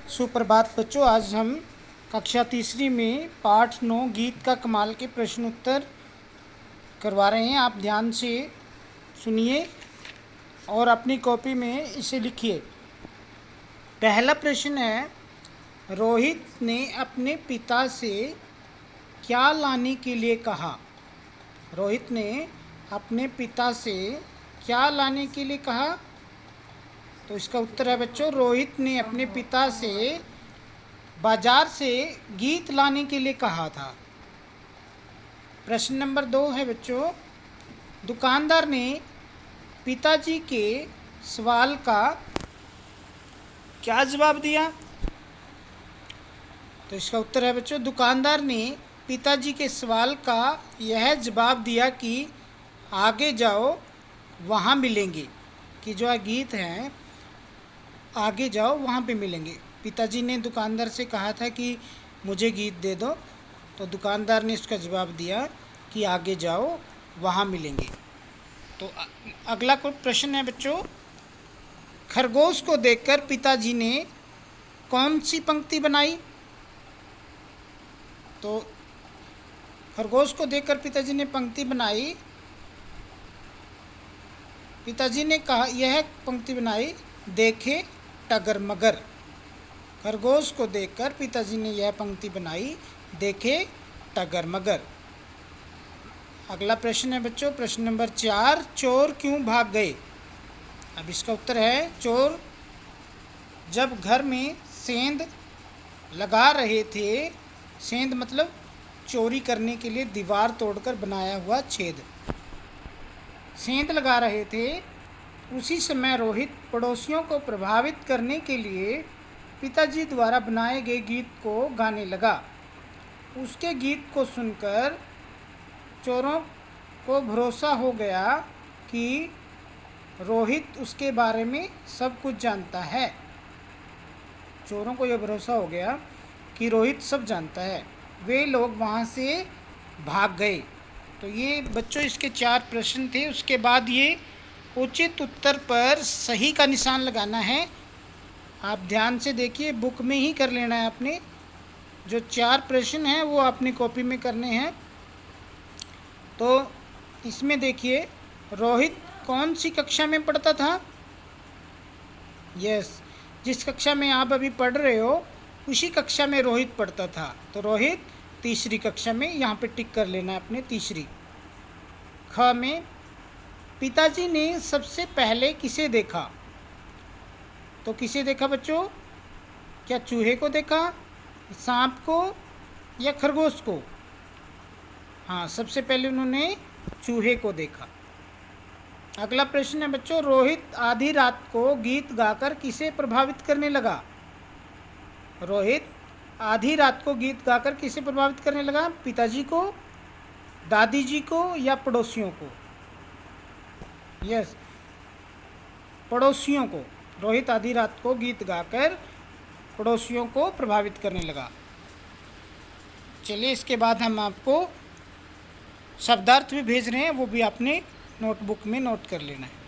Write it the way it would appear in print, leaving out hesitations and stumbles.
सुप्रभात बच्चों, आज हम कक्षा तीसरी में पाठ 9 गीत का कमाल के प्रश्न उत्तर करवा रहे हैं। आप ध्यान से सुनिए और अपनी कॉपी में इसे लिखिए। पहला प्रश्न है, रोहित ने अपने पिता से क्या लाने के लिए कहा? रोहित ने अपने पिता से क्या लाने के लिए कहा? तो इसका उत्तर है बच्चों, रोहित ने अपने पिता से बाजार से गीत लाने के लिए कहा था। प्रश्न नंबर 2 है बच्चों, दुकानदार ने पिताजी के सवाल का क्या जवाब दिया? तो इसका उत्तर है बच्चों, दुकानदार ने पिताजी के सवाल का यह जवाब दिया कि आगे जाओ वहाँ मिलेंगे। कि जो गीत हैं आगे जाओ वहाँ पे मिलेंगे। पिताजी ने दुकानदार से कहा था कि मुझे गीत दे दो, तो दुकानदार ने इसका जवाब दिया कि आगे जाओ वहाँ मिलेंगे। तो अगला कोई प्रश्न है बच्चों, खरगोश को देखकर पिताजी ने कौन सी पंक्ति बनाई? तो खरगोश को देखकर पिताजी ने पंक्ति बनाई, पिताजी ने कहा, यह पंक्ति बनाई, देखे टगर मगर। खरगोश को देखकर पिताजी ने यह पंक्ति बनाई, देखे टगर मगर। अगला प्रश्न है बच्चों, प्रश्न नंबर 4, चोर क्यों भाग गए? अब इसका उत्तर है, चोर जब घर में सेंध लगा रहे थे, सेंध मतलब चोरी करने के लिए दीवार तोड़कर बनाया हुआ छेद, सेंध लगा रहे थे, उसी समय रोहित पड़ोसियों को प्रभावित करने के लिए पिताजी द्वारा बनाए गए गीत को गाने लगा। उसके गीत को सुनकर चोरों को भरोसा हो गया कि रोहित उसके बारे में सब कुछ जानता है। चोरों को यह भरोसा हो गया कि रोहित सब जानता है। वे लोग वहाँ से भाग गए। तो ये बच्चों इसके 4 प्रश्न थे। उसके बाद ये उचित उत्तर पर सही का निशान लगाना है। आप ध्यान से देखिए, बुक में ही कर लेना है अपने। जो 4 प्रश्न हैं वो अपनी कॉपी में करने हैं। तो इसमें देखिए, रोहित कौन सी कक्षा में पढ़ता था? यस, जिस कक्षा में आप अभी पढ़ रहे हो उसी कक्षा में रोहित पढ़ता था। तो रोहित तीसरी कक्षा में, यहाँ पे टिक कर लेना है अपने तीसरी। ख में, पिताजी ने सबसे पहले किसे देखा? तो किसे देखा बच्चों? क्या चूहे को देखा, सांप को या खरगोश को? हाँ, सबसे पहले उन्होंने चूहे को देखा। अगला प्रश्न है बच्चों, रोहित आधी रात को गीत गाकर किसे प्रभावित करने लगा? रोहित आधी रात को गीत गाकर किसे प्रभावित करने लगा? पिताजी को, दादी जी को या पड़ोसियों को? यस, पड़ोसियों को। रोहित आधी रात को गीत गाकर पड़ोसियों को प्रभावित करने लगा। चलिए, इसके बाद हम आपको शब्दार्थ भी भेज रहे हैं, वो भी आपने नोटबुक में नोट कर लेना है।